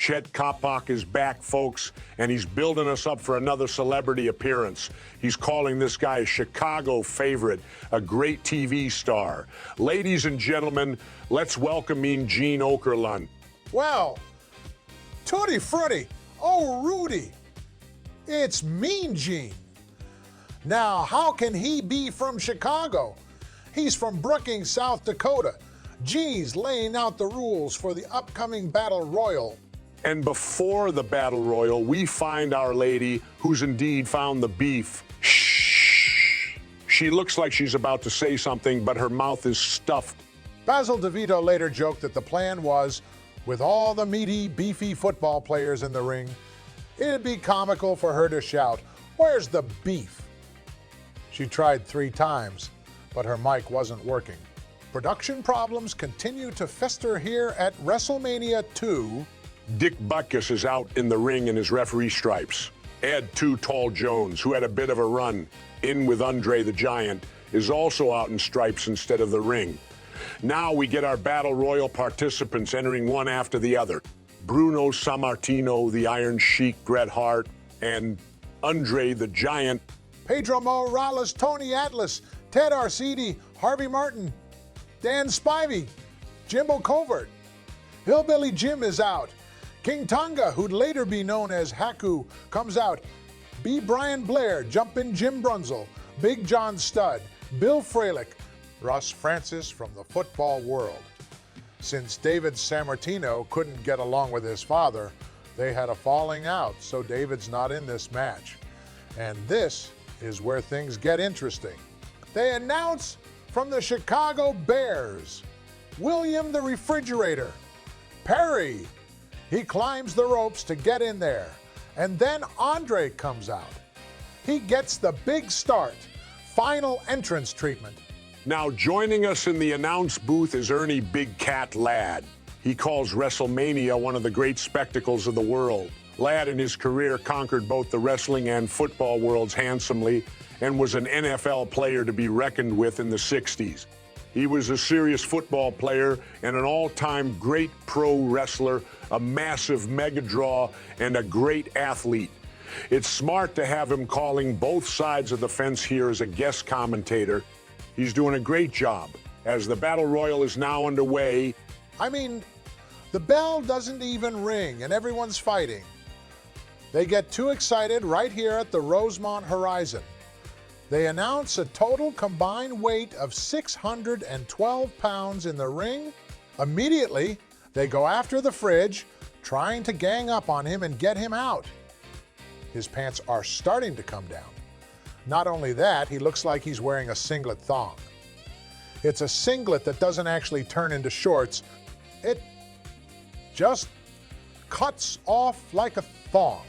Chet Kopak is back, folks, and he's building us up for another celebrity appearance. He's calling this guy a Chicago favorite, a great TV star. Ladies and gentlemen, let's welcome in Gene Okerlund. Well, Tutti Frutti, oh Rudy, it's Mean Gene. Now, how can he be from Chicago? He's from Brookings, South Dakota. G's laying out the rules for the upcoming Battle Royal. And before the Battle Royal, we find Our Lady, who's indeed found the beef. Shh. She looks like she's about to say something, but her mouth is stuffed. Basil DeVito later joked that the plan was, with all the meaty, beefy football players in the ring, it'd be comical for her to shout, "Where's the beef?" She tried 3 times, but her mic wasn't working. Production problems continue to fester here at Wrestlemania 2. Dick Butkus is out in the ring in his referee stripes. Ed Too Tall Jones, who had a bit of a run in with Andre the Giant, is also out in stripes instead of the ring. Now we get our Battle Royal participants entering one after the other. Bruno Sammartino, the Iron Sheik, Bret Hart, and Andre the Giant. Pedro Morales, Tony Atlas, Ted Arcidi, Harvey Martin, Dan Spivey, Jimbo Covert. Hillbilly Jim is out. King Tonga, who'd later be known as Haku, comes out. B. Brian Blair, Jumpin' Jim Brunzel, Big John Studd, Bill Fralick, Russ Francis from the football world. Since David Sammartino couldn't get along with his father, they had a falling out, so David's not in this match. And this is where things get interesting. They announce from the Chicago Bears, William the Refrigerator, Perry. He climbs the ropes to get in there. And then Andre comes out. He gets the big start, final entrance treatment. Now joining us in the announce booth is Ernie Big Cat Ladd. He calls Wrestlemania one of the great spectacles of the world. Ladd in his career conquered both the wrestling and football worlds handsomely and was an NFL player to be reckoned with in the 60s. He was a serious football player and an all-time great pro wrestler, a massive mega draw, and a great athlete. It's smart to have him calling both sides of the fence here as a guest commentator. He's doing a great job. As the Battle Royal is now underway. I mean, the bell doesn't even ring and everyone's fighting. They get too excited right here at the Rosemont Horizon. They announce a total combined weight of 612 pounds in the ring. Immediately, they go after the fridge, trying to gang up on him and get him out. His pants are starting to come down. Not only that, he looks like he's wearing a singlet thong. It's a singlet that doesn't actually turn into shorts. It just cuts off like a thong.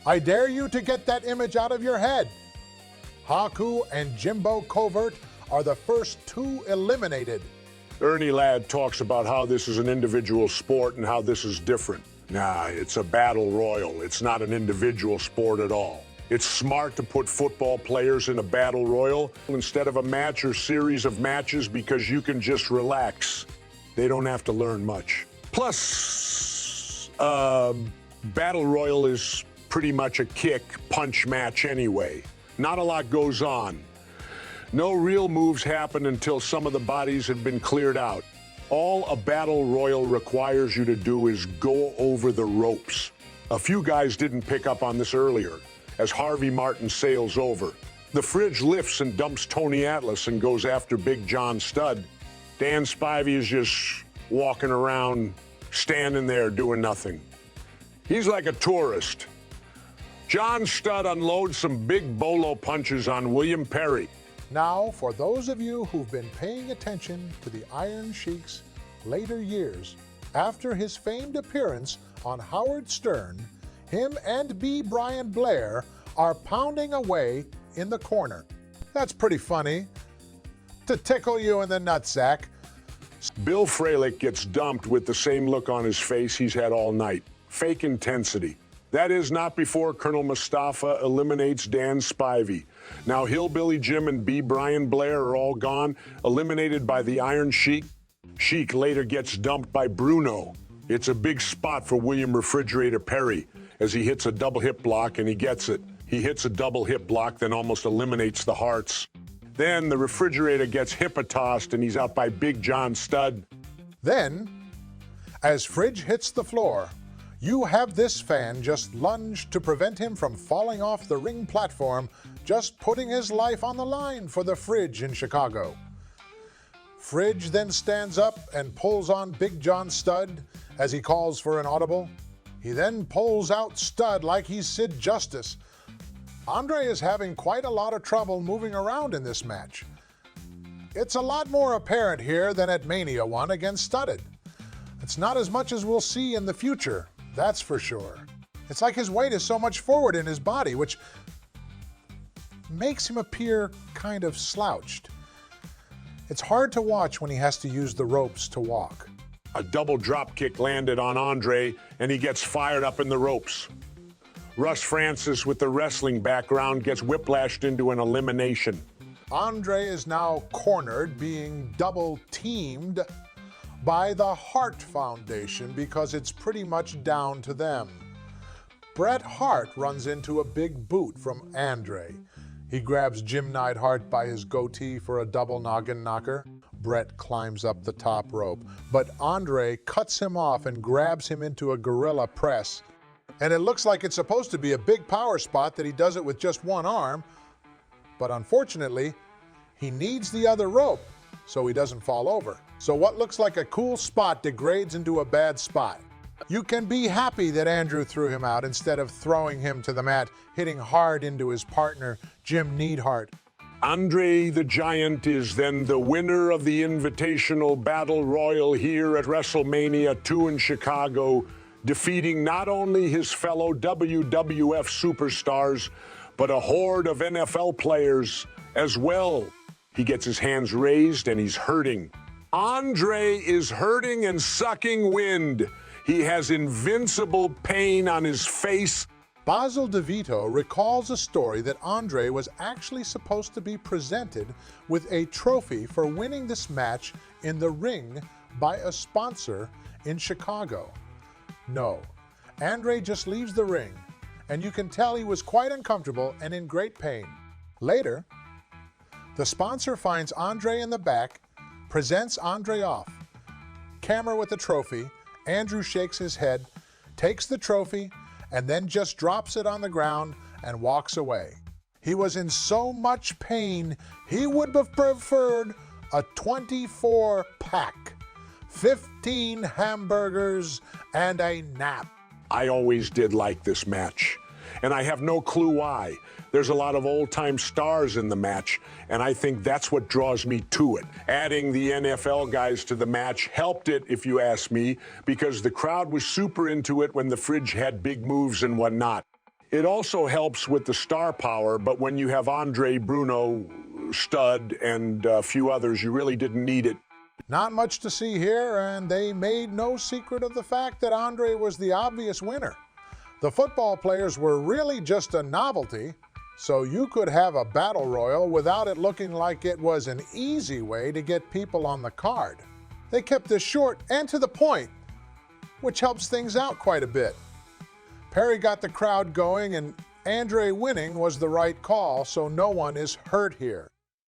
I dare you to get that image out of your head. Haku and Jimbo Covert are the first 2 eliminated. Ernie Ladd talks about how this is an individual sport and how this is different. Nah, it's a battle royal. It's not an individual sport at all. It's smart to put football players in a battle royal instead of a match or series of matches because you can just relax. They don't have to learn much. Plus, battle royal is pretty much a kick, punch match anyway. Not a lot goes on. No real moves happen until some of the bodies have been cleared out. All a battle royal requires you to do is go over the ropes. A few guys didn't pick up on this earlier, as Harvey Martin sails over. The fridge lifts and dumps Tony Atlas and goes after Big John Studd. Dan Spivey is just walking around, standing there doing nothing. He's like a tourist. John Studd unloads some big bolo punches on William Perry. Now, for those of you who've been paying attention to the Iron Sheik's later years, after his famed appearance on Howard Stern, him and B. Brian Blair are pounding away in the corner. That's pretty funny. To tickle you in the nutsack. Bill Fralick gets dumped with the same look on his face he's had all night. Fake intensity. That is not before Colonel Mustafa eliminates Dan Spivey. Now Hillbilly Jim and B. Brian Blair are all gone, eliminated by the Iron Sheik. Sheik later gets dumped by Bruno. It's a big spot for William Refrigerator Perry as he hits a double hip block and he gets it. He hits a double hip block, then almost eliminates the Harts. Then the Refrigerator gets hip-a-tossed and he's out by Big John Studd. Then, as Fridge hits the floor, you have this fan just lunge to prevent him from falling off the ring platform, just putting his life on the line for the Fridge in Chicago. Fridge then stands up and pulls on Big John Studd as he calls for an audible. He then pulls out Studd like he's Sid Justice. Andre is having quite a lot of trouble moving around in this match. It's a lot more apparent here than at Mania 1 against Studded. It's not as much as we'll see in the future, that's for sure. It's like his weight is so much forward in his body, which makes him appear kind of slouched. It's hard to watch when he has to use the ropes to walk. A double drop kick landed on Andre, and he gets fired up in the ropes. Russ Francis, with the wrestling background, gets whiplashed into an elimination. Andre is now cornered, being double-teamed by the Hart Foundation because it's pretty much down to them. Bret Hart runs into a big boot from Andre. He grabs Jim Neidhart by his goatee for a double noggin knocker. Bret climbs up the top rope, but Andre cuts him off and grabs him into a gorilla press. And it looks like it's supposed to be a big power spot that he does it with just one arm, but unfortunately, he needs the other rope so he doesn't fall over. So what looks like a cool spot degrades into a bad spot. You can be happy that Andrew threw him out instead of throwing him to the mat, hitting hard into his partner, Jim Neidhart. Andre the Giant is then the winner of the Invitational Battle Royal here at WrestleMania 2 in Chicago, defeating not only his fellow WWF superstars, but a horde of NFL players as well. He gets his hands raised and he's hurting. Andre is hurting and sucking wind. He has invincible pain on his face. Basil DeVito recalls a story that Andre was actually supposed to be presented with a trophy for winning this match in the ring by a sponsor in Chicago. No, Andre just leaves the ring, and you can tell he was quite uncomfortable and in great pain. Later, the sponsor finds Andre in the back, presents Andre off. Camera with the trophy, Andrew shakes his head, takes the trophy, and then just drops it on the ground and walks away. He was in so much pain, he would have preferred a 24-pack, 15 hamburgers, and a nap. I always did like this match, and I have no clue why. There's a lot of old-time stars in the match, and I think that's what draws me to it. Adding the NFL guys to the match helped it, if you ask me, because the crowd was super into it when the Fridge had big moves and whatnot. It also helps with the star power, but when you have Andre, Bruno, Studd, and a few others, you really didn't need it. Not much to see here, and they made no secret of the fact that Andre was the obvious winner. The football players were really just a novelty, so you could have a battle royal without it looking like it was an easy way to get people on the card. They kept this short and to the point, which helps things out quite a bit. Perry got the crowd going, and Andre winning was the right call, so no one is hurt here.